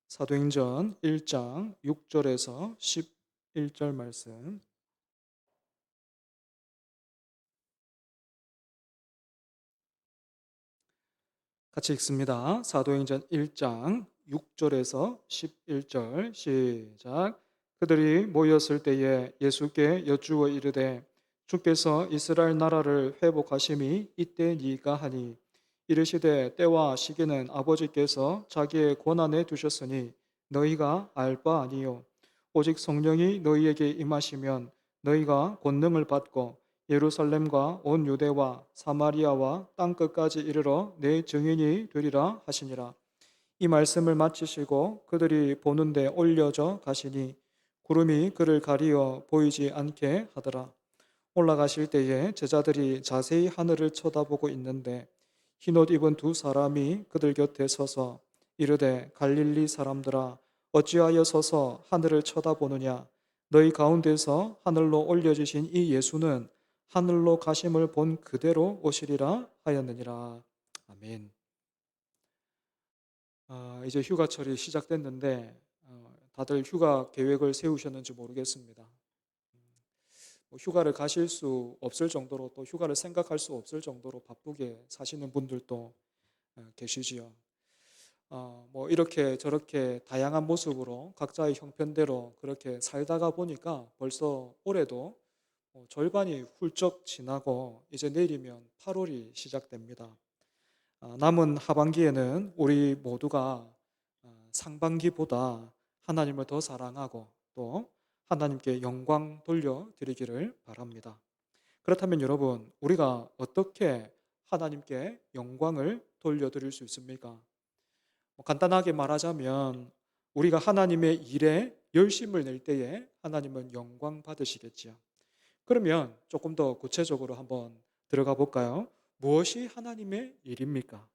사도행전 1장 6절에서 11절 말씀 같이 읽습니다. 사도행전 1장 6절에서 11절 시작. 그들이 모였을 때에 예수께 여쭈어 이르되 주께서 이스라엘 나라를 회복하심이 이때니까 하니 이르시되 때와 시기는 아버지께서 자기의 권한에 두셨으니 너희가 알 바 아니요 오직 성령이 너희에게 임하시면 너희가 권능을 받고 예루살렘과 온 유대와 사마리아와 땅 끝까지 이르러 내 증인이 되리라 하시니라. 이 말씀을 마치시고 그들이 보는데 올려져 가시니 구름이 그를 가리어 보이지 않게 하더라. 올라가실 때에 제자들이 자세히 하늘을 쳐다보고 있는데 흰옷 입은 두 사람이 그들 곁에 서서 이르되 갈릴리 사람들아 어찌하여 서서 하늘을 쳐다보느냐 너희 가운데서 하늘로 올려지신 이 예수는 하늘로 가심을 본 그대로 오시리라 하였느니라. 아멘. 이제 휴가철이 시작됐는데 다들 휴가 계획을 세우셨는지 모르겠습니다. 뭐 휴가를 가실 수 없을 정도로 또 휴가를 생각할 수 없을 정도로 바쁘게 사시는 분들도 계시지요. 뭐 이렇게 저렇게 다양한 모습으로 각자의 형편대로 그렇게 살다가 보니까 벌써 올해도 절반이 훌쩍 지나고 이제 내일이면 8월이 시작됩니다. 남은 하반기에는 우리 모두가 상반기보다 하나님을 더 사랑하고 또 하나님께 영광 돌려드리기를 바랍니다. 그렇다면 여러분, 우리가 어떻게 하나님께 영광을 돌려드릴 수 있습니까? 간단하게 말하자면 우리가 하나님의 일에 열심을 낼 때에 하나님은 영광 받으시겠지요. 그러면 조금 더 구체적으로 한번 들어가 볼까요? 무엇이 하나님의 일입니까?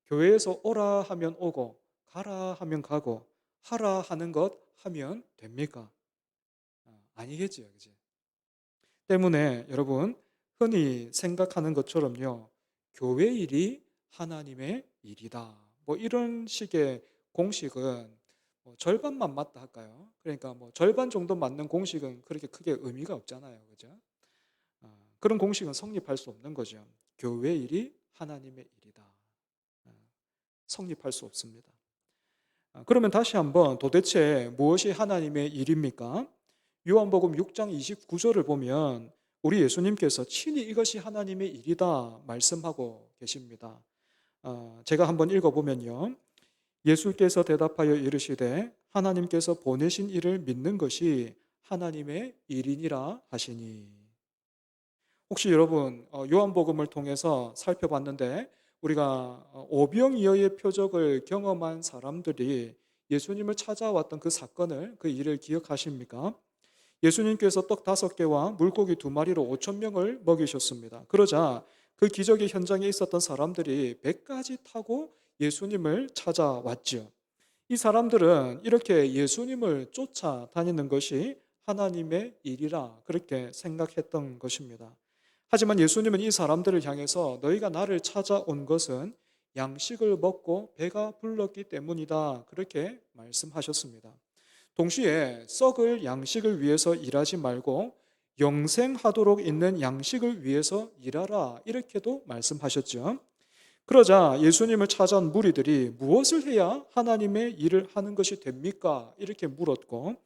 교회에서 오라 하면 오고 가라 하면 가고 하라 하는 것 하면 됩니까? 아니겠지요. 그지? 때문에 여러분 흔히 생각하는 것처럼요. 교회 일이 하나님의 일이다. 뭐 이런 식의 공식은 뭐 절반만 맞다 할까요? 그러니까 뭐 절반 정도 맞는 공식은 그렇게 크게 의미가 없잖아요. 그죠? 그런 공식은 성립할 수 없는 거죠. 교회 일이 하나님의 일이다. 성립할 수 없습니다. 그러면 다시 한번 도대체 무엇이 하나님의 일입니까? 요한복음 6장 29절을 보면 우리 예수님께서 친히 이것이 하나님의 일이다 말씀하고 계십니다. 제가 한번 읽어보면요. 예수께서 대답하여 이르시되 하나님께서 보내신 이를 믿는 것이 하나님의 일이니라 하시니. 혹시 여러분 요한복음을 통해서 살펴봤는데 우리가 오병이어의 표적을 경험한 사람들이 예수님을 찾아왔던 그 사건을 그 일을 기억하십니까? 예수님께서 떡 5개와 물고기 2마리로 5천 명을 먹이셨습니다. 그러자 그 기적의 현장에 있었던 사람들이 배까지 타고 예수님을 찾아왔지요. 이 사람들은 이렇게 예수님을 쫓아다니는 것이 하나님의 일이라 그렇게 생각했던 것입니다. 하지만 예수님은 이 사람들을 향해서 너희가 나를 찾아온 것은 양식을 먹고 배가 불렀기 때문이다 그렇게 말씀하셨습니다. 동시에 썩을 양식을 위해서 일하지 말고 영생하도록 있는 양식을 위해서 일하라 이렇게도 말씀하셨죠. 그러자 예수님을 찾아온 무리들이 무엇을 해야 하나님의 일을 하는 것이 됩니까? 이렇게 물었고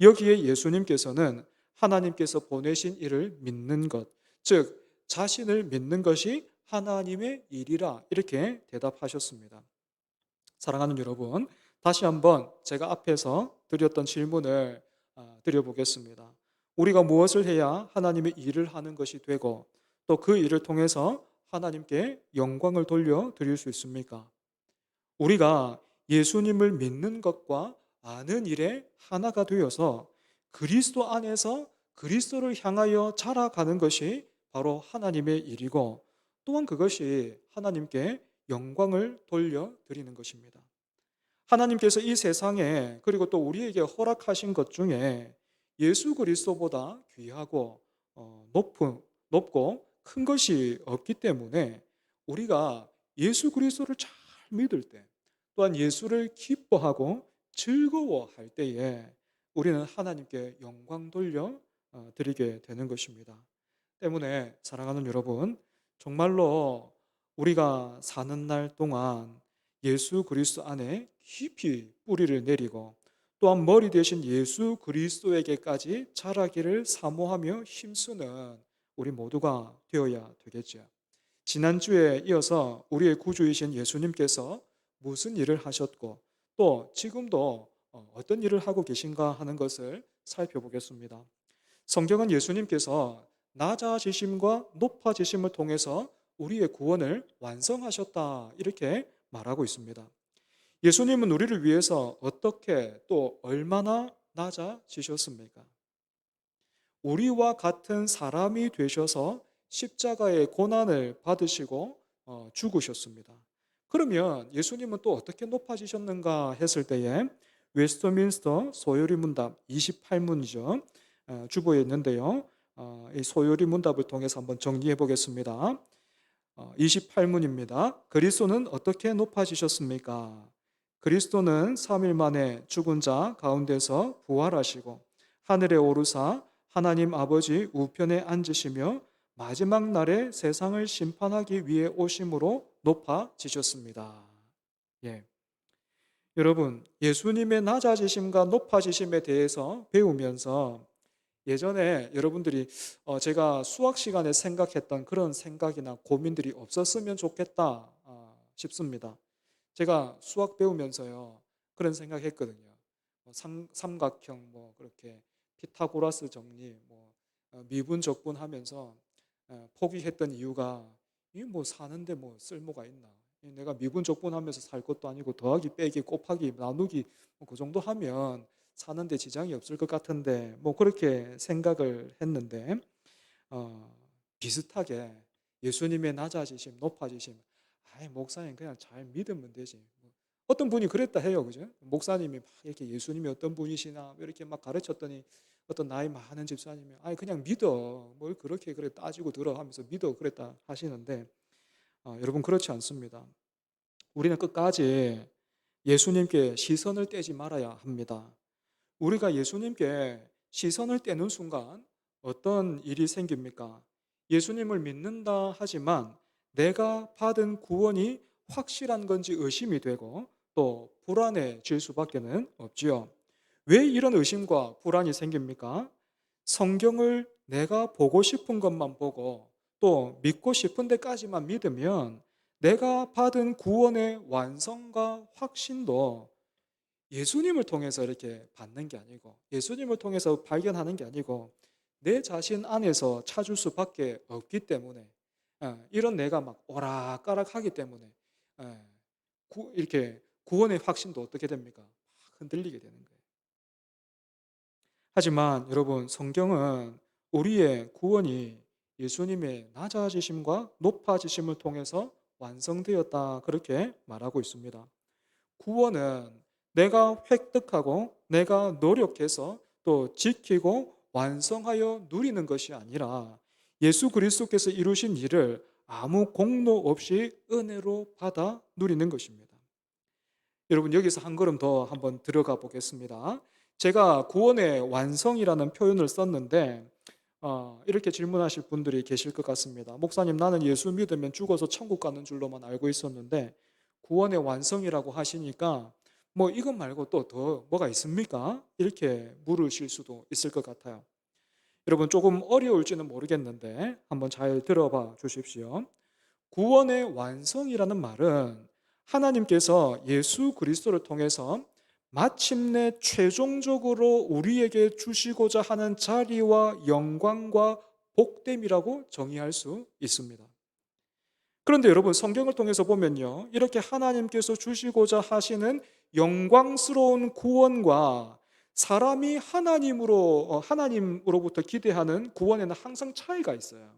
여기에 예수님께서는 하나님께서 보내신 일을 믿는 것, 즉 자신을 믿는 것이 하나님의 일이라 이렇게 대답하셨습니다. 사랑하는 여러분, 다시 한번 제가 앞에서 드렸던 질문을 드려보겠습니다. 우리가 무엇을 해야 하나님의 일을 하는 것이 되고 또 그 일을 통해서 하나님께 영광을 돌려드릴 수 있습니까? 우리가 예수님을 믿는 것과 아는 일에 하나가 되어서 그리스도 안에서 그리스도를 향하여 자라가는 것이 바로 하나님의 일이고 또한 그것이 하나님께 영광을 돌려드리는 것입니다. 하나님께서 이 세상에 그리고 또 우리에게 허락하신 것 중에 예수 그리스도보다 귀하고 높고 큰 것이 없기 때문에 우리가 예수 그리스도를 잘 믿을 때 또한 예수를 기뻐하고 즐거워할 때에 우리는 하나님께 영광 돌려 드리게 되는 것입니다. 때문에 사랑하는 여러분, 정말로 우리가 사는 날 동안 예수 그리스도 안에 깊이 뿌리를 내리고 또한 머리 대신 예수 그리스도에게까지 자라기를 사모하며 힘쓰는 우리 모두가 되어야 되겠죠. 지난주에 이어서 우리의 구주이신 예수님께서 무슨 일을 하셨고 또 지금도 어떤 일을 하고 계신가 하는 것을 살펴보겠습니다. 성경은 예수님께서 낮아지심과 높아지심을 통해서 우리의 구원을 완성하셨다 이렇게 말하고 있습니다. 예수님은 우리를 위해서 어떻게 또 얼마나 낮아지셨습니까? 우리와 같은 사람이 되셔서 십자가의 고난을 받으시고 죽으셨습니다. 그러면 예수님은 또 어떻게 높아지셨는가 했을 때에 웨스트민스터 소요리 문답 28문이죠. 주보에 있는데요. 이 소요리 문답을 통해서 한번 정리해 보겠습니다. 28문입니다. 그리스도는 어떻게 높아지셨습니까? 그리스도는 3일 만에 죽은 자 가운데서 부활하시고 하늘에 오르사 하나님 아버지 우편에 앉으시며 마지막 날에 세상을 심판하기 위해 오심으로 높아지셨습니다. 예. 여러분, 예수님의 낮아지심과 높아지심에 대해서 배우면서 예전에 여러분들이 제가 수학 시간에 생각했던 그런 생각이나 고민들이 없었으면 좋겠다 싶습니다. 제가 수학 배우면서요 그런 생각했거든요. 삼각형 뭐 그렇게 피타고라스 정리 뭐 미분 적분 하면서 포기했던 이유가 이 뭐 사는데 뭐 쓸모가 있나? 내가 미분 적분 하면서 살 것도 아니고 더하기 빼기 곱하기 나누기 뭐그 정도 하면 사는데 지장이 없을 것 같은데 뭐 그렇게 생각을 했는데 어, 비슷하게 예수님의 낮아지심, 높아지심, 아이 목사님 그냥 잘 믿으면 되지. 뭐 어떤 분이 그랬다 해요, 그죠? 목사님이 막 이렇게 예수님이 어떤 분이시나 이렇게 막 가르쳤더니 어떤 나이 많은 집사님이 아이 그냥 믿어, 뭘 그렇게 그래 따지고 들어 하면서 믿어 그랬다 하시는데 여러분 그렇지 않습니다. 우리는 끝까지 예수님께 시선을 떼지 말아야 합니다. 우리가 예수님께 시선을 떼는 순간 어떤 일이 생깁니까? 예수님을 믿는다 하지만 내가 받은 구원이 확실한 건지 의심이 되고 또 불안해질 수밖에는 없지요. 왜 이런 의심과 불안이 생깁니까? 성경을 내가 보고 싶은 것만 보고 또 믿고 싶은 데까지만 믿으면 내가 받은 구원의 완성과 확신도 예수님을 통해서 이렇게 받는 게 아니고 예수님을 통해서 발견하는 게 아니고 내 자신 안에서 찾을 수밖에 없기 때문에 이런 내가 막 오락가락하기 때문에 이렇게 구원의 확신도 어떻게 됩니까? 막 흔들리게 되는 거예요. 하지만 여러분 성경은 우리의 구원이 예수님의 낮아지심과 높아지심을 통해서 완성되었다 그렇게 말하고 있습니다. 구원은 내가 획득하고 내가 노력해서 또 지키고 완성하여 누리는 것이 아니라 예수 그리스도께서 이루신 일을 아무 공로 없이 은혜로 받아 누리는 것입니다. 여러분 여기서 한 걸음 더 한번 들어가 보겠습니다. 제가 구원의 완성이라는 표현을 썼는데 이렇게 질문하실 분들이 계실 것 같습니다. 목사님 나는 예수 믿으면 죽어서 천국 가는 줄로만 알고 있었는데 구원의 완성이라고 하시니까 뭐 이것 말고 또 더 뭐가 있습니까? 이렇게 물으실 수도 있을 것 같아요. 여러분 조금 어려울지는 모르겠는데 한번 잘 들어봐 주십시오. 구원의 완성이라는 말은 하나님께서 예수 그리스도를 통해서 마침내 최종적으로 우리에게 주시고자 하는 자리와 영광과 복됨이라고 정의할 수 있습니다. 그런데 여러분 성경을 통해서 보면요. 이렇게 하나님께서 주시고자 하시는 영광스러운 구원과 사람이 하나님으로부터 기대하는 구원에는 항상 차이가 있어요.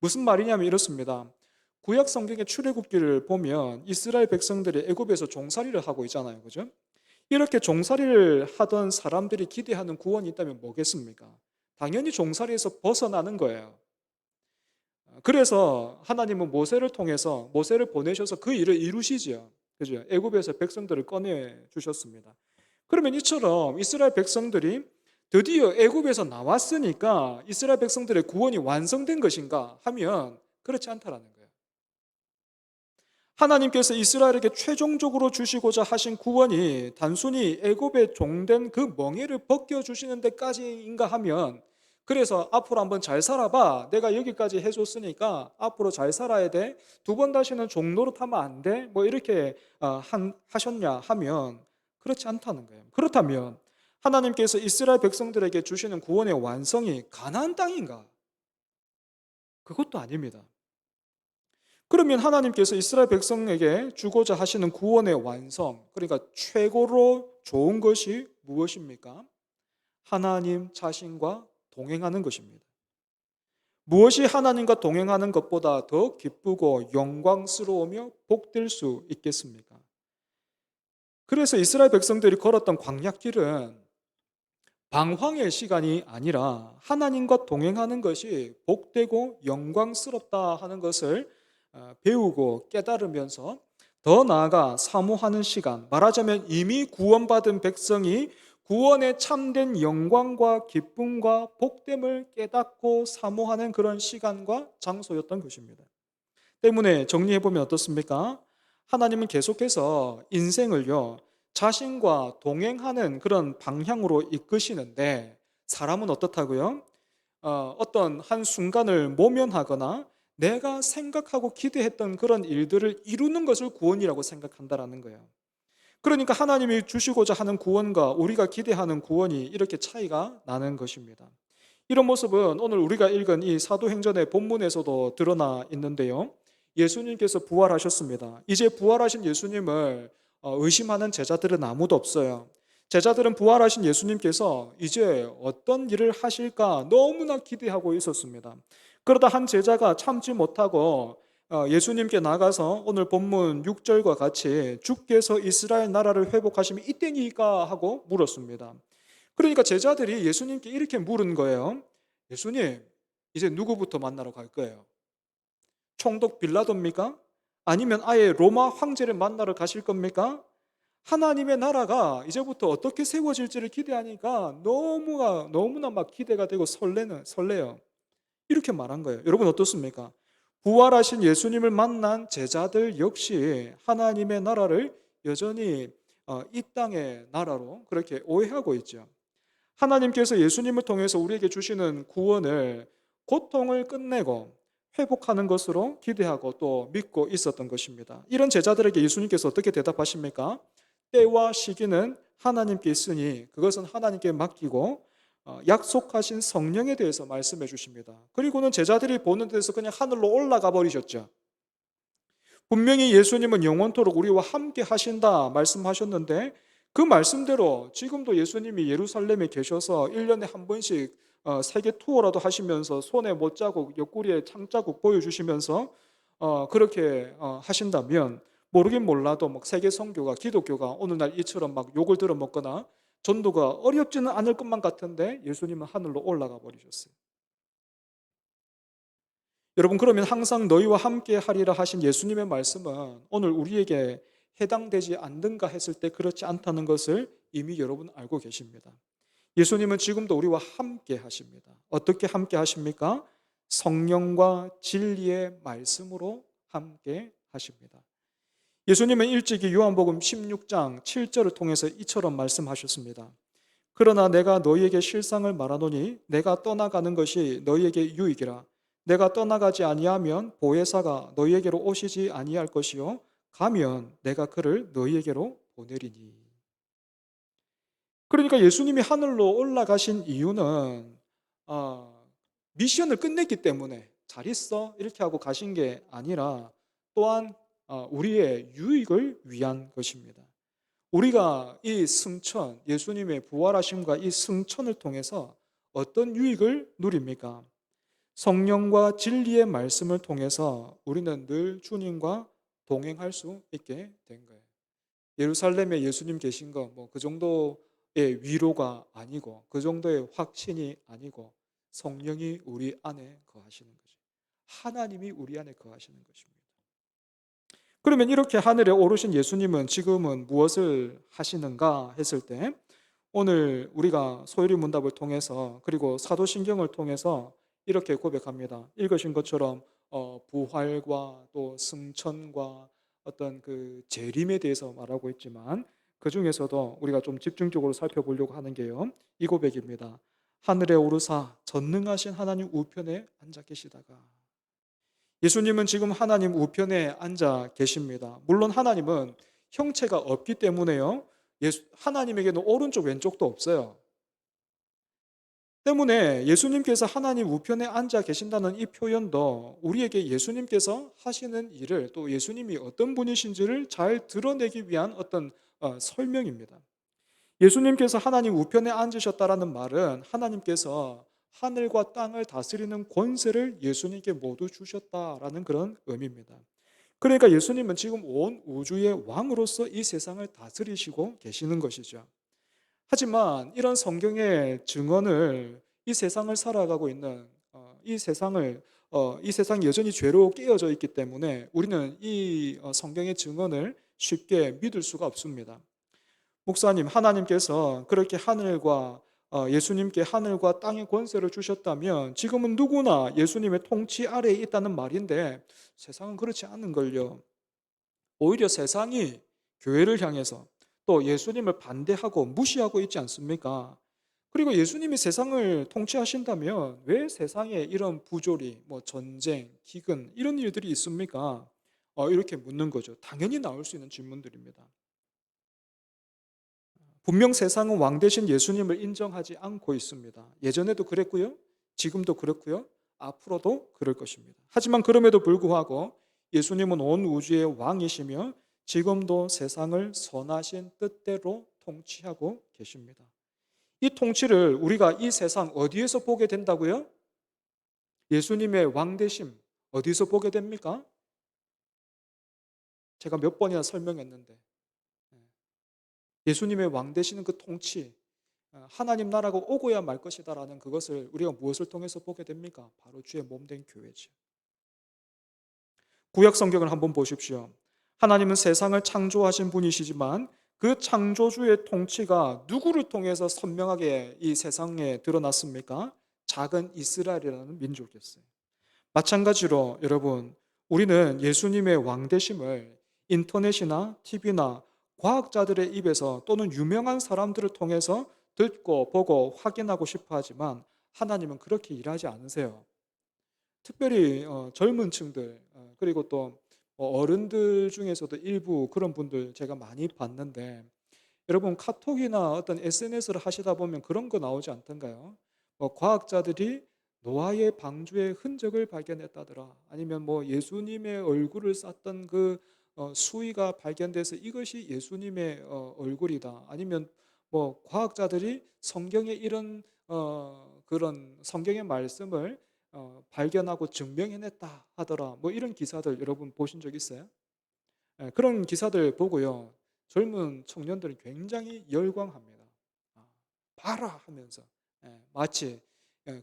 무슨 말이냐면 이렇습니다. 구약 성경의 출애굽기를 보면 이스라엘 백성들이 애굽에서 종살이를 하고 있잖아요. 그죠? 이렇게 종살이를 하던 사람들이 기대하는 구원이 있다면 뭐겠습니까? 당연히 종살이에서 벗어나는 거예요. 그래서 하나님은 모세를 통해서 모세를 보내셔서 그 일을 이루시지요. 그죠? 애굽에서 백성들을 꺼내 주셨습니다. 그러면 이처럼 이스라엘 백성들이 드디어 애굽에서 나왔으니까 이스라엘 백성들의 구원이 완성된 것인가 하면 그렇지 않다라는 거예요. 하나님께서 이스라엘에게 최종적으로 주시고자 하신 구원이 단순히 애굽에 종된 그 멍에를 벗겨 주시는 데까지인가 하면, 그래서 앞으로 한번 잘 살아봐, 내가 여기까지 해줬으니까 앞으로 잘 살아야 돼, 두 번 다시는 종로로 타면 안 돼, 뭐 이렇게 하셨냐 하면 그렇지 않다는 거예요. 그렇다면 하나님께서 이스라엘 백성들에게 주시는 구원의 완성이 가나안 땅인가? 그것도 아닙니다. 그러면 하나님께서 이스라엘 백성에게 주고자 하시는 구원의 완성, 그러니까 최고로 좋은 것이 무엇입니까? 하나님 자신과 동행하는 것입니다. 무엇이 하나님과 동행하는 것보다 더 기쁘고 영광스러우며 복될 수 있겠습니까? 그래서 이스라엘 백성들이 걸었던 광야길은 방황의 시간이 아니라 하나님과 동행하는 것이 복되고 영광스럽다 하는 것을 배우고 깨달으면서 더 나아가 사모하는 시간, 말하자면 이미 구원받은 백성이 구원의 참된 영광과 기쁨과 복됨을 깨닫고 사모하는 그런 시간과 장소였던 것입니다. 때문에 정리해보면 어떻습니까? 하나님은 계속해서 인생을요, 자신과 동행하는 그런 방향으로 이끄시는데, 사람은 어떻다고요? 어떤 한 순간을 모면하거나 내가 생각하고 기대했던 그런 일들을 이루는 것을 구원이라고 생각한다라는 거예요. 그러니까 하나님이 주시고자 하는 구원과 우리가 기대하는 구원이 이렇게 차이가 나는 것입니다. 이런 모습은 오늘 우리가 읽은 이 사도행전의 본문에서도 드러나 있는데요. 예수님께서 부활하셨습니다. 이제 부활하신 예수님을 의심하는 제자들은 아무도 없어요. 제자들은 부활하신 예수님께서 이제 어떤 일을 하실까 너무나 기대하고 있었습니다. 그러다 한 제자가 참지 못하고 예수님께 나가서 오늘 본문 6절과 같이 주께서 이스라엘 나라를 회복하시면 이때니까 하고 물었습니다. 그러니까 제자들이 예수님께 이렇게 물은 거예요. 예수님, 이제 누구부터 만나러 갈 거예요? 총독 빌라도입니까? 아니면 아예 로마 황제를 만나러 가실 겁니까? 하나님의 나라가 이제부터 어떻게 세워질지를 기대하니까 너무나 막 기대가 되고 설레요. 이렇게 말한 거예요. 여러분 어떻습니까? 부활하신 예수님을 만난 제자들 역시 하나님의 나라를 여전히 이 땅의 나라로 그렇게 오해하고 있죠. 하나님께서 예수님을 통해서 우리에게 주시는 구원을 고통을 끝내고 회복하는 것으로 기대하고 또 믿고 있었던 것입니다. 이런 제자들에게 예수님께서 어떻게 대답하십니까? 때와 시기는 하나님께 있으니 그것은 하나님께 맡기고 약속하신 성령에 대해서 말씀해 주십니다. 그리고는 제자들이 보는 데서 그냥 하늘로 올라가 버리셨죠. 분명히 예수님은 영원토록 우리와 함께 하신다 말씀하셨는데 그 말씀대로 지금도 예수님이 예루살렘에 계셔서 1년에 한 번씩 세계 투어라도 하시면서 손에 못자국, 옆구리에 창자국 보여주시면서 그렇게 하신다면 모르긴 몰라도 막 세계 선교가 기독교가 오늘날 이처럼 막 욕을 들어먹거나 전도가 어렵지는 않을 것만 같은데 예수님은 하늘로 올라가 버리셨어요. 여러분 그러면 항상 너희와 함께 하리라 하신 예수님의 말씀은 오늘 우리에게 해당되지 않는가 했을 때 그렇지 않다는 것을 이미 여러분 알고 계십니다. 예수님은 지금도 우리와 함께 하십니다. 어떻게 함께 하십니까? 성령과 진리의 말씀으로 함께 하십니다. 예수님은 일찍이 요한복음 16장 7절을 통해서 이처럼 말씀하셨습니다. 그러나 내가 너희에게 실상을 말하노니 내가 떠나가는 것이 너희에게 유익이라. 내가 떠나가지 아니하면 보혜사가 너희에게로 오시지 아니할 것이요 가면 내가 그를 너희에게로 보내리니. 그러니까 예수님이 하늘로 올라가신 이유는 미션을 끝냈기 때문에 잘 있어 이렇게 하고 가신 게 아니라 또한 우리의 유익을 위한 것입니다. 우리가 이 승천, 예수님의 부활하심과 이 승천을 통해서 어떤 유익을 누립니까? 성령과 진리의 말씀을 통해서 우리는 늘 주님과 동행할 수 있게 된 거예요. 예루살렘에 예수님 계신 거 뭐 그 정도의 위로가 아니고 그 정도의 확신이 아니고 성령이 우리 안에 거하시는 거죠. 하나님이 우리 안에 거하시는 것입니다. 그러면 이렇게 하늘에 오르신 예수님은 지금은 무엇을 하시는가 했을 때 오늘 우리가 소요리 문답을 통해서 그리고 사도신경을 통해서 이렇게 고백합니다. 읽으신 것처럼 부활과 또 승천과 어떤 그 재림에 대해서 말하고 있지만 그 중에서도 우리가 좀 집중적으로 살펴보려고 하는 게요. 이 고백입니다. 하늘에 오르사 전능하신 하나님 우편에 앉아 계시다가 예수님은 지금 하나님 우편에 앉아 계십니다. 물론 하나님은 형체가 없기 때문에요. 하나님에게는 오른쪽 왼쪽도 없어요. 때문에 예수님께서 하나님 우편에 앉아 계신다는 이 표현도 우리에게 예수님께서 하시는 일을 또 예수님이 어떤 분이신지를 잘 드러내기 위한 어떤 설명입니다. 예수님께서 하나님 우편에 앉으셨다라는 말은 하나님께서 하늘과 땅을 다스리는 권세를 예수님께 모두 주셨다라는 그런 의미입니다. 그러니까 예수님은 지금 온 우주의 왕으로서 이 세상을 다스리시고 계시는 것이죠. 하지만 이런 성경의 증언을 이 세상을 살아가고 있는 이 세상이 여전히 죄로 깨어져 있기 때문에 우리는 이 성경의 증언을 쉽게 믿을 수가 없습니다. 목사님, 하나님께서 그렇게 예수님께 하늘과 땅의 권세를 주셨다면 지금은 누구나 예수님의 통치 아래에 있다는 말인데 세상은 그렇지 않은 걸요. 오히려 세상이 교회를 향해서 또 예수님을 반대하고 무시하고 있지 않습니까? 그리고 예수님이 세상을 통치하신다면 왜 세상에 이런 부조리, 뭐 전쟁, 기근 이런 일들이 있습니까? 이렇게 묻는 거죠. 당연히 나올 수 있는 질문들입니다. 분명 세상은 왕 대신 예수님을 인정하지 않고 있습니다. 예전에도 그랬고요. 지금도 그렇고요. 앞으로도 그럴 것입니다. 하지만 그럼에도 불구하고 예수님은 온 우주의 왕이시며 지금도 세상을 선하신 뜻대로 통치하고 계십니다. 이 통치를 우리가 이 세상 어디에서 보게 된다고요? 예수님의 왕되심 어디서 보게 됩니까? 제가 몇 번이나 설명했는데 예수님의 왕되시는 그 통치 하나님 나라가 오고야 말 것이다라는 그것을 우리가 무엇을 통해서 보게 됩니까? 바로 주의 몸된 교회죠. 구약 성경을 한번 보십시오. 하나님은 세상을 창조하신 분이시지만 그 창조주의 통치가 누구를 통해서 선명하게 이 세상에 드러났습니까? 작은 이스라엘이라는 민족이었어요. 마찬가지로 여러분, 우리는 예수님의 왕되심을 인터넷이나 TV나 과학자들의 입에서 또는 유명한 사람들을 통해서 듣고 보고 확인하고 싶어 하지만 하나님은 그렇게 일하지 않으세요. 특별히 젊은 층들 그리고 또 어른들 중에서도 일부 그런 분들 제가 많이 봤는데 여러분 카톡이나 어떤 SNS를 하시다 보면 그런 거 나오지 않던가요? 과학자들이 노아의 방주의 흔적을 발견했다더라. 아니면 뭐 예수님의 얼굴을 쌌던 그 수위가 발견돼서 이것이 예수님의 얼굴이다. 아니면 뭐 과학자들이 성경에 이런 그런 성경의 말씀을 발견하고 증명해냈다 하더라. 뭐 이런 기사들 여러분 보신 적 있어요? 그런 기사들 보고요. 젊은 청년들은 굉장히 열광합니다. 아, 봐라 하면서 마치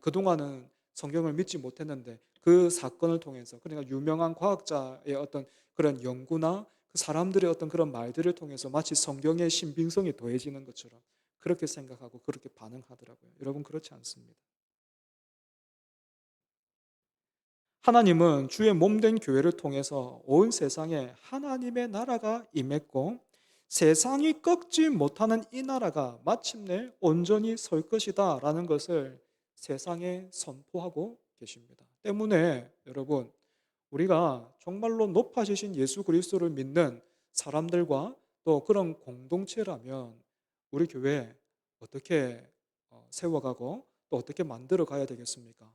그동안은 성경을 믿지 못했는데 그 사건을 통해서 그러니까 유명한 과학자의 어떤 그런 연구나 그 사람들의 어떤 그런 말들을 통해서 마치 성경의 신빙성이 더해지는 것처럼 그렇게 생각하고 그렇게 반응하더라고요. 여러분 그렇지 않습니다. 하나님은 주의 몸된 교회를 통해서 온 세상에 하나님의 나라가 임했고 세상이 꺾지 못하는 이 나라가 마침내 온전히 설 것이다 라는 것을 세상에 선포하고 계십니다. 때문에 여러분 우리가 정말로 높아지신 예수 그리스도를 믿는 사람들과 또 그런 공동체라면 우리 교회 어떻게 세워가고 또 어떻게 만들어 가야 되겠습니까?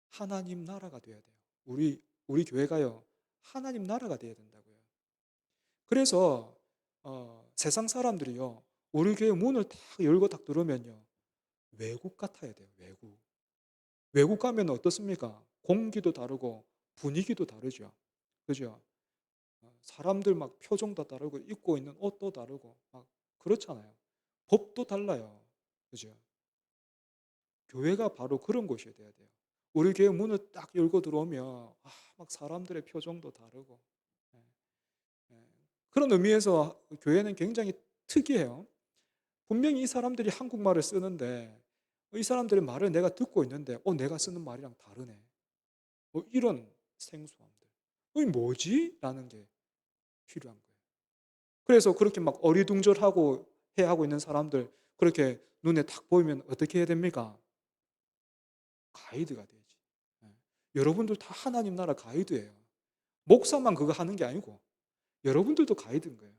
하나님 나라가 돼야 돼요. 우리 교회가요. 하나님 나라가 돼야 된다고요. 그래서 세상 사람들이요. 우리 교회 문을 딱 열고 딱 들어오면요. 외국 같아야 돼요. 외국. 외국 가면 어떻습니까? 공기도 다르고 분위기도 다르죠. 그죠? 사람들 막 표정도 다르고 입고 있는 옷도 다르고 막 그렇잖아요. 법도 달라요. 그죠? 교회가 바로 그런 곳이 돼야 돼요. 우리 교회 문을 딱 열고 들어오면 막 사람들의 표정도 다르고 그런 의미에서 교회는 굉장히 특이해요. 분명히 이 사람들이 한국말을 쓰는데 이 사람들의 말을 내가 듣고 있는데 내가 쓰는 말이랑 다르네. 이런 생소함들. 이게 뭐지? 라는 게 필요한 거예요. 그래서 그렇게 막 어리둥절하고 해하고 있는 사람들 그렇게 눈에 딱 보이면 어떻게 해야 됩니까? 가이드가 되지. 예. 여러분들 다 하나님 나라 가이드예요. 목사만 그거 하는 게 아니고 여러분들도 가이드인 거예요.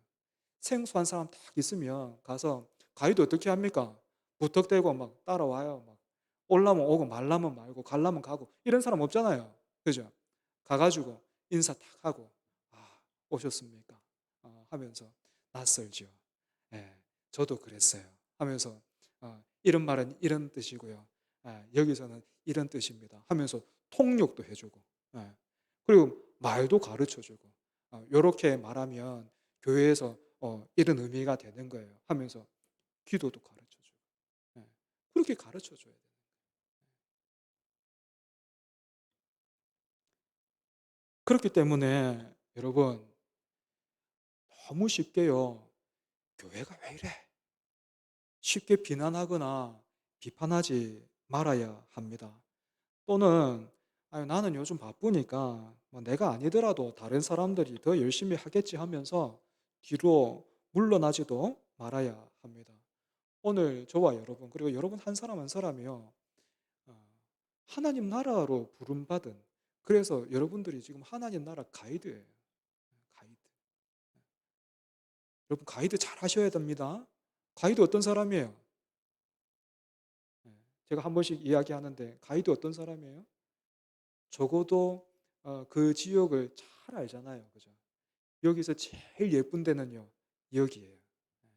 생소한 사람 딱 있으면 가서 가이드 어떻게 합니까? 부탁대고 막 따라와요. 막 올라면 오고 말라면 말고 갈라면 가고 이런 사람 없잖아요. 그죠? 가가지고 인사 딱 하고 오셨습니까? 하면서 낯설죠. 예, 저도 그랬어요. 하면서 이런 말은 이런 뜻이고요. 여기서는 이런 뜻입니다. 하면서 통역도 해주고 그리고 말도 가르쳐주고 이렇게 말하면 교회에서 이런 의미가 되는 거예요. 하면서 기도도 가르쳐주고 그렇게 가르쳐줘야 돼요. 그렇기 때문에 여러분 너무 쉽게요. 교회가 왜 이래? 쉽게 비난하거나 비판하지 말아야 합니다. 또는 아유, 나는 요즘 바쁘니까 뭐 내가 아니더라도 다른 사람들이 더 열심히 하겠지 하면서 뒤로 물러나지도 말아야 합니다. 오늘 저와 여러분 그리고 여러분 한 사람 한 사람이요. 어, 하나님 나라로 부름받은 그래서 여러분들이 지금 하나님 나라 가이드예요. 가이드. 여러분 가이드 잘 하셔야 됩니다. 가이드 어떤 사람이에요? 예, 제가 한 번씩 이야기하는데 가이드 어떤 사람이에요? 적어도 그 지역을 잘 알잖아요. 그죠? 여기서 제일 예쁜 데는요. 여기예요. 예.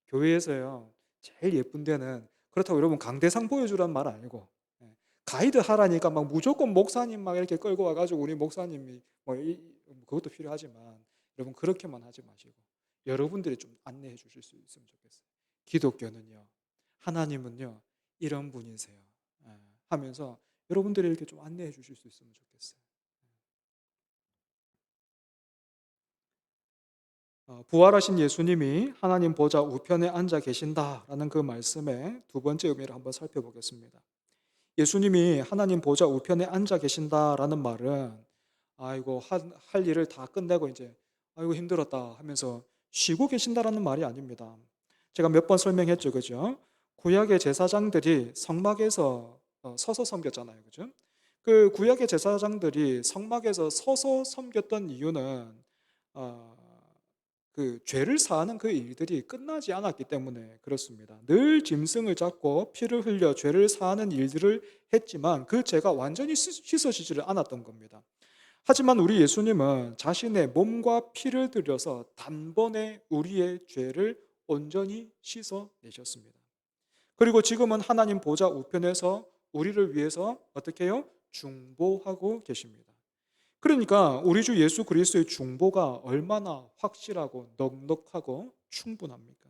교회에서요. 제일 예쁜 데는 그렇다고 여러분 강대상 보여주란 말 아니고 가이드 하라니까 막 무조건 목사님 막 이렇게 끌고 와가지고 우리 목사님이 그것도 필요하지만 여러분 그렇게만 하지 마시고 여러분들이 좀 안내해 주실 수 있으면 좋겠어요. 기독교는요. 하나님은요. 이런 분이세요. 하면서 여러분들이 이렇게 좀 안내해 주실 수 있으면 좋겠어요. 부활하신 예수님이 하나님 보좌 우편에 앉아 계신다라는 그 말씀의 두 번째 의미를 한번 살펴보겠습니다. 예수님이 하나님 보좌 우편에 앉아 계신다라는 말은 아이고 할 일을 다 끝내고 이제 아이고 힘들었다 하면서 쉬고 계신다라는 말이 아닙니다. 제가 몇 번 설명했죠, 그죠? 구약의 제사장들이 성막에서 서서 섬겼잖아요, 그죠? 그 구약의 제사장들이 성막에서 서서 섬겼던 이유는 어, 그 죄를 사하는 그 일들이 끝나지 않았기 때문에 그렇습니다. 늘 짐승을 잡고 피를 흘려 죄를 사하는 일들을 했지만 그 죄가 완전히 씻어지지를 않았던 겁니다. 하지만 우리 예수님은 자신의 몸과 피를 들여서 단번에 우리의 죄를 온전히 씻어내셨습니다. 그리고 지금은 하나님 보좌 우편에서 우리를 위해서 어떻게 해요? 중보하고 계십니다. 그러니까 우리 주 예수 그리스도의 중보가 얼마나 확실하고 넉넉하고 충분합니까?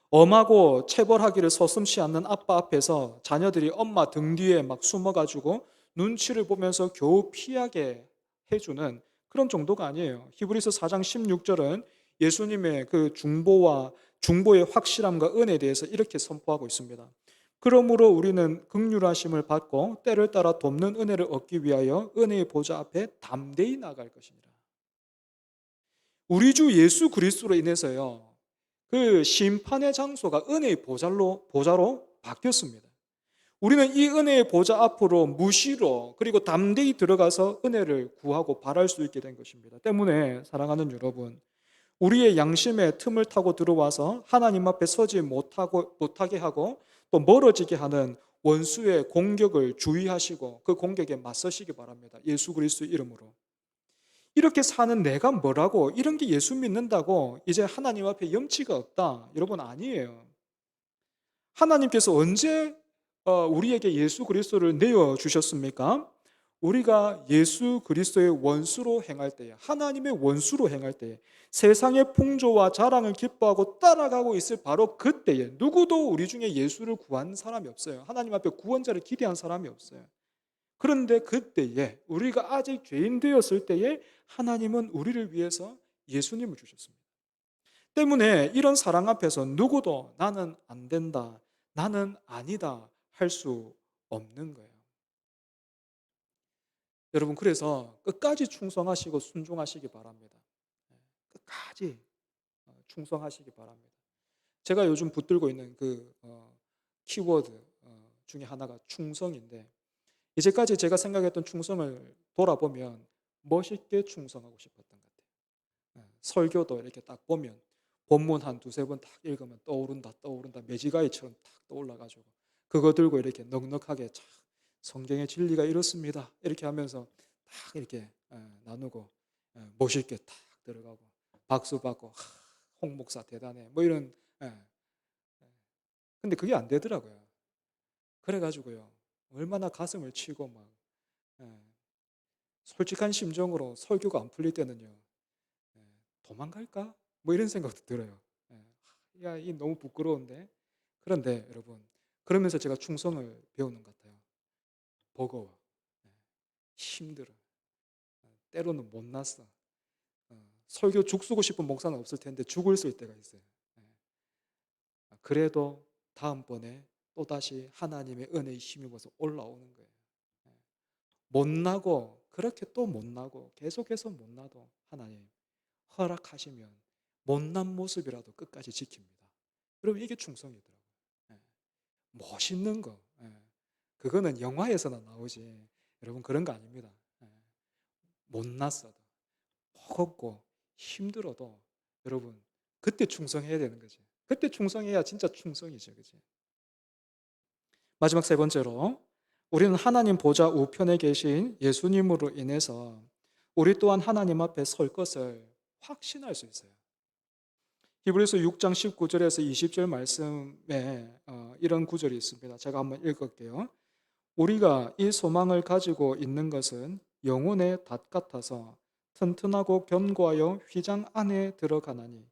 엄하고 체벌하기를 서슴지 않는 아빠 앞에서 자녀들이 엄마 등 뒤에 막 숨어가지고 눈치를 보면서 겨우 피하게 해주는 그런 정도가 아니에요. 히브리서 4장 16절은 예수님의 그 중보의 확실함과 은혜에 대해서 이렇게 선포하고 있습니다. 그러므로 우리는 긍휼하심을 받고 때를 따라 돕는 은혜를 얻기 위하여 은혜의 보좌 앞에 담대히 나갈 것이니라. 우리 주 예수 그리스도로 인해서요. 그 심판의 장소가 은혜의 보좌로 바뀌었습니다. 우리는 이 은혜의 보좌 앞으로 무시로 그리고 담대히 들어가서 은혜를 구하고 바랄 수 있게 된 것입니다. 때문에 사랑하는 여러분, 우리의 양심의 틈을 타고 들어와서 하나님 앞에 서지 못하게 하고 또 멀어지게 하는 원수의 공격을 주의하시고 그 공격에 맞서시기 바랍니다. 예수 그리스도 이름으로. 이렇게 사는 내가 뭐라고 이런 게 예수 믿는다고 이제 하나님 앞에 염치가 없다. 여러분 아니에요. 하나님께서 언제 우리에게 예수 그리스도를 내어 주셨습니까? 우리가 예수 그리스도의 원수로 행할 때에 하나님의 원수로 행할 때에 세상의 풍조와 자랑을 기뻐하고 따라가고 있을 바로 그때에 누구도 우리 중에 예수를 구한 사람이 없어요. 하나님 앞에 구원자를 기대한 사람이 없어요. 그런데 그때에 우리가 아직 죄인 되었을 때에 하나님은 우리를 위해서 예수님을 주셨습니다. 때문에 이런 사랑 앞에서 누구도 나는 안 된다, 나는 아니다 할 수 없는 거예요. 여러분, 그래서 끝까지 충성하시고 순종하시기 바랍니다. 끝까지 충성하시기 바랍니다. 제가 요즘 붙들고 있는 키워드 중에 하나가 충성인데, 이제까지 제가 생각했던 충성을 돌아보면 멋있게 충성하고 싶었던 것 같아요. 설교도 이렇게 딱 보면 본문 한 두세 번 딱 읽으면 떠오른다 매지가이처럼 딱 떠올라가지고 그거 들고 이렇게 넉넉하게 참 성경의 진리가 이렇습니다 이렇게 하면서 딱 이렇게 나누고 멋있게 딱 들어가고 박수 받고 홍 목사 대단해 뭐 이런. 예. 근데 그게 안 되더라고요. 그래가지고요 얼마나 가슴을 치고 막 예, 솔직한 심정으로 설교가 안 풀릴 때는요 예, 도망갈까? 뭐 이런 생각도 들어요. 예. 야, 이 너무 부끄러운데. 그런데 여러분, 그러면서 제가 충성을 배우는 것 같아요. 버거워. 예. 힘들어. 때로는 못났어. 설교 죽쓰고 싶은 목사는 없을 텐데 죽을 쓸 때가 있어요. 예. 그래도 다음번에 또다시 하나님의 은혜에 힘입어서 올라오는 거예요. 예. 못나고 그렇게 또 못나고 계속해서 못나도 하나님 허락하시면 못난 모습이라도 끝까지 지킵니다. 여러분, 이게 충성이더라고요. 예. 멋있는 거. 예. 그거는 영화에서나 나오지. 여러분, 그런 거 아닙니다. 예. 못났어도 버겁고 힘들어도 여러분 그때 충성해야 되는 거지. 그때 충성해야 진짜 충성이죠. 그지? 마지막 세 번째로 우리는 하나님 보좌 우편에 계신 예수님으로 인해서 우리 또한 하나님 앞에 설 것을 확신할 수 있어요. 히브리서 6장 19절에서 20절 말씀에 이런 구절이 있습니다. 제가 한번 읽을게요. 우리가 이 소망을 가지고 있는 것은 영혼의 닷 같아서 튼튼하고 견고하여 휘장 안에 들어가나니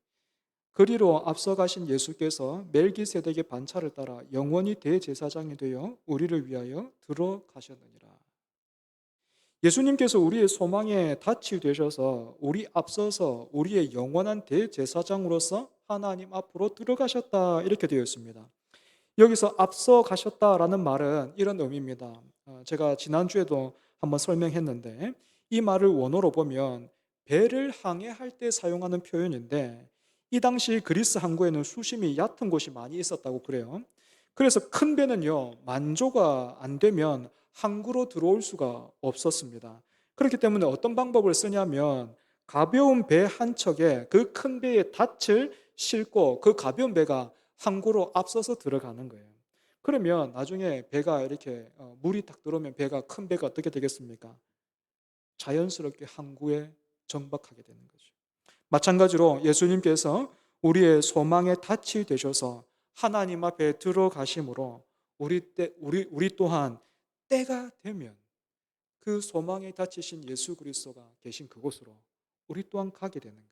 그리로 앞서가신 예수께서 멜기세덱의 반차를 따라 영원히 대제사장이 되어 우리를 위하여 들어가셨느니라. 예수님께서 우리의 소망의 닻이 되셔서 우리 앞서서 우리의 영원한 대제사장으로서 하나님 앞으로 들어가셨다 이렇게 되어 있습니다. 여기서 앞서 가셨다라는 말은 이런 의미입니다. 제가 지난주에도 한번 설명했는데 이 말을 원어로 보면 배를 항해할 때 사용하는 표현인데 이 당시 그리스 항구에는 수심이 얕은 곳이 많이 있었다고 그래요. 그래서 큰 배는요 만조가 안 되면 항구로 들어올 수가 없었습니다. 그렇기 때문에 어떤 방법을 쓰냐면 가벼운 배 한 척에 그 큰 배의 닻을 싣고 그 가벼운 배가 항구로 앞서서 들어가는 거예요. 그러면 나중에 배가 이렇게 물이 탁 들어오면 배가 큰 배가 어떻게 되겠습니까? 자연스럽게 항구에 정박하게 되는 거죠. 마찬가지로 예수님께서 우리의 소망의 닻이 되셔서 하나님 앞에 들어가심으로 우리 또한 때가 되면 그 소망의 닻이신 예수 그리스도가 계신 그곳으로 우리 또한 가게 되는 거예요.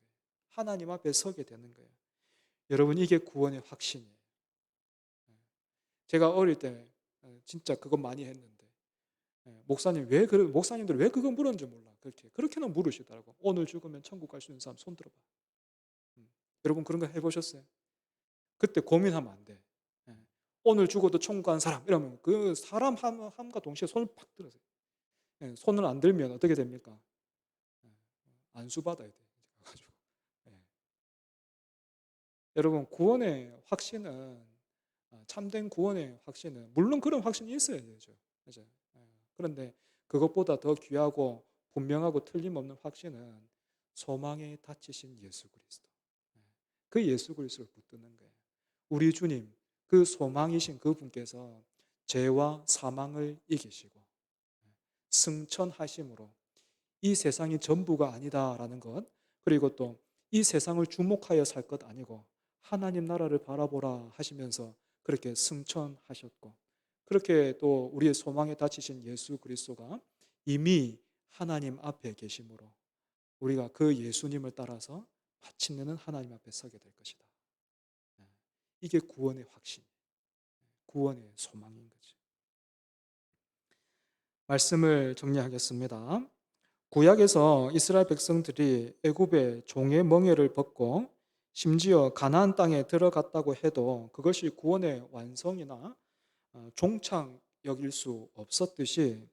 하나님 앞에 서게 되는 거예요. 여러분, 이게 구원의 확신이에요. 제가 어릴 때 진짜 그거 많이 했는데 목사님들 왜 그거 물었는지 몰라. 그렇게는 물으시더라고. 오늘 죽으면 천국 갈 수 있는 사람 손 들어봐. 여러분, 그런 거 해보셨어요? 그때 고민하면 안 돼. 예. 오늘 죽어도 천국 가는 사람 이러면 그 사람 함과 동시에 손을 팍 들으세요. 예, 손을 안 들면 어떻게 됩니까? 예, 안수 받아야 돼. 가지고. 예. 여러분, 구원의 확신은 참된 구원의 확신은 물론 그런 확신이 있어야 되죠. 그죠? 예. 그런데 그것보다 더 귀하고 분명하고 틀림없는 확신은 소망에 닫히신 예수 그리스도. 예. 그 예수 그리스도를 붙드는 거예요. 우리 주님, 그 소망이신 그분께서 죄와 사망을 이기시고 승천하심으로 이 세상이 전부가 아니다라는 것, 그리고 또 이 세상을 주목하여 살 것 아니고 하나님 나라를 바라보라 하시면서 그렇게 승천하셨고, 그렇게 또 우리의 소망에 닫히신 예수 그리스도가 이미 하나님 앞에 계심으로 우리가 그 예수님을 따라서 마침내는 하나님 앞에 서게 될 것이다. 이게 구원의 확신, 구원의 소망인 거죠. 말씀을 정리하겠습니다. 구약에서 이스라엘 백성들이 애굽의 종의 멍에를 벗고 심지어 가나안 땅에 들어갔다고 해도 그것이 구원의 완성이나 종착 여길 수 없었듯이,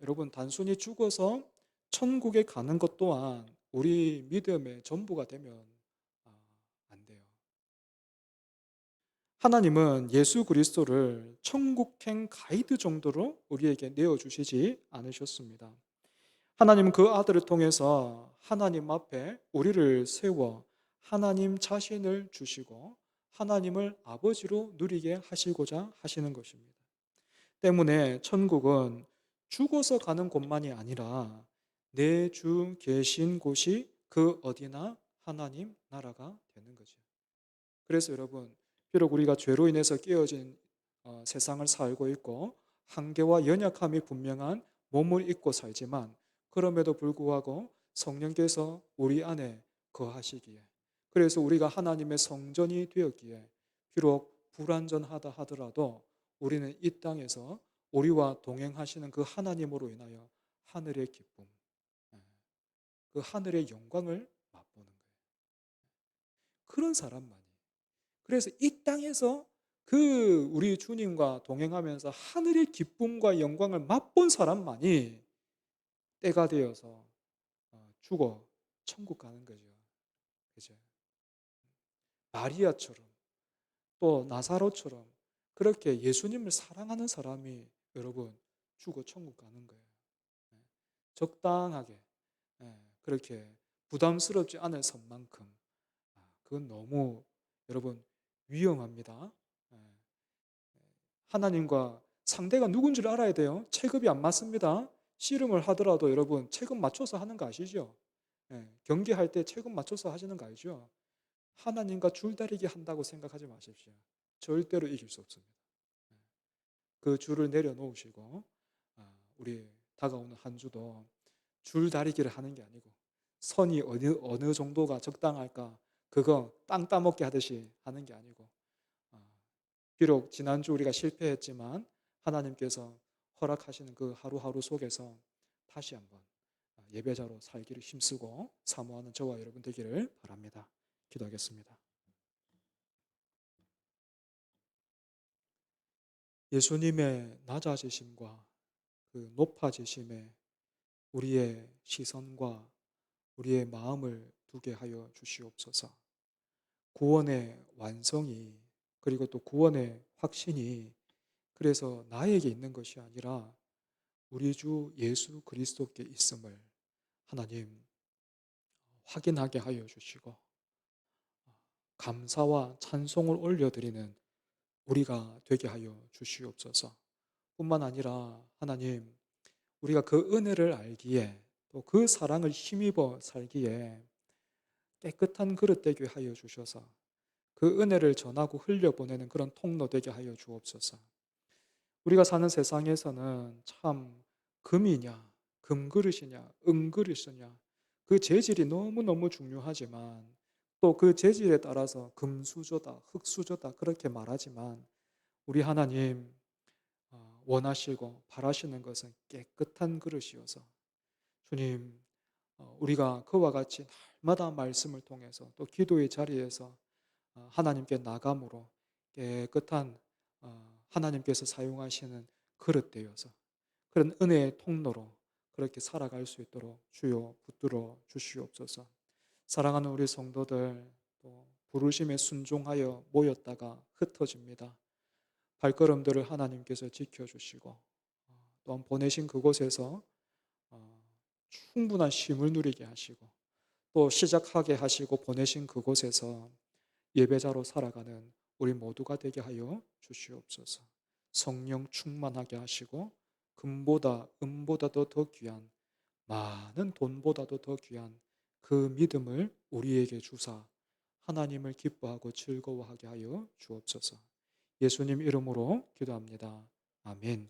여러분, 단순히 죽어서 천국에 가는 것 또한 우리 믿음의 전부가 되면 아, 안 돼요. 하나님은 예수 그리스도를 천국행 가이드 정도로 우리에게 내어주시지 않으셨습니다. 하나님은 그 아들을 통해서 하나님 앞에 우리를 세워 하나님 자신을 주시고 하나님을 아버지로 누리게 하시고자 하시는 것입니다. 때문에 천국은 죽어서 가는 곳만이 아니라 내 주 계신 곳이 그 어디나 하나님 나라가 되는 거죠. 그래서 여러분, 비록 우리가 죄로 인해서 깨어진 세상을 살고 있고 한계와 연약함이 분명한 몸을 입고 살지만, 그럼에도 불구하고 성령께서 우리 안에 거하시기에, 그래서 우리가 하나님의 성전이 되었기에 비록 불완전하다 하더라도 우리는 이 땅에서 우리와 동행하시는 그 하나님으로 인하여 하늘의 기쁨, 예, 그 하늘의 영광을 맛보는 거예요. 그런 사람만이, 그래서 이 땅에서 그 우리 주님과 동행하면서 하늘의 기쁨과 영광을 맛본 사람만이 때가 되어서 죽어 천국 가는 거죠. 그죠? 마리아처럼 또 나사로처럼 그렇게 예수님을 사랑하는 사람이 여러분 죽어 천국 가는 거예요. 예. 적당하게, 예, 그렇게 부담스럽지 않을 선만큼, 그건 너무 여러분 위험합니다. 예. 하나님과 상대가 누군지를 알아야 돼요. 체급이 안 맞습니다. 씨름을 하더라도 여러분 체급 맞춰서 하는 거 아시죠? 예, 경기할 때 체급 맞춰서 하시는 거 알죠? 하나님과 줄다리기 한다고 생각하지 마십시오. 절대로 이길 수 없습니다. 예, 그 줄을 내려놓으시고 우리 다가오는 한 주도 줄다리기를 하는 게 아니고 선이 어느 정도가 적당할까, 그거 땅 따먹게 하듯이 하는 게 아니고, 비록 지난주 우리가 실패했지만 하나님께서 허락하시는 그 하루하루 속에서 다시 한번 예배자로 살기를 힘쓰고 사모하는 저와 여러분 되기를 바랍니다. 기도하겠습니다. 예수님의 낮아지심과 그 높아지심에 우리의 시선과 우리의 마음을 두게 하여 주시옵소서. 구원의 완성이, 그리고 또 구원의 확신이 그래서 나에게 있는 것이 아니라 우리 주 예수 그리스도께 있음을 하나님 확인하게 하여 주시고, 감사와 찬송을 올려드리는 우리가 되게 하여 주시옵소서. 뿐만 아니라 하나님, 우리가 그 은혜를 알기에 또 그 사랑을 힘입어 살기에 깨끗한 그릇 되게 하여 주셔서 그 은혜를 전하고 흘려보내는 그런 통로 되게 하여 주옵소서. 우리가 사는 세상에서는 참 금이냐, 금그릇이냐, 은그릇이냐, 그 재질이 너무너무 중요하지만 또 그 재질에 따라서 금수저다, 흙수저다 그렇게 말하지만 우리 하나님 원하시고 바라시는 것은 깨끗한 그릇이어서 주님, 우리가 그와 같이 날마다 말씀을 통해서 또 기도의 자리에서 하나님께 나감으로 깨끗한 하나님께서 사용하시는 그릇 되어서 그런 은혜의 통로로 그렇게 살아갈 수 있도록 주여 붙들어 주시옵소서. 사랑하는 우리 성도들, 또 부르심에 순종하여 모였다가 흩어집니다. 발걸음들을 하나님께서 지켜주시고 또한 보내신 그곳에서 충분한 쉼을 누리게 하시고 또 시작하게 하시고 보내신 그곳에서 예배자로 살아가는 우리 모두가 되게 하여 주시옵소서. 성령 충만하게 하시고 금보다 은보다도 더 귀한, 많은 돈보다도 더 귀한 그 믿음을 우리에게 주사 하나님을 기뻐하고 즐거워하게 하여 주옵소서. 예수님 이름으로 기도합니다. 아멘.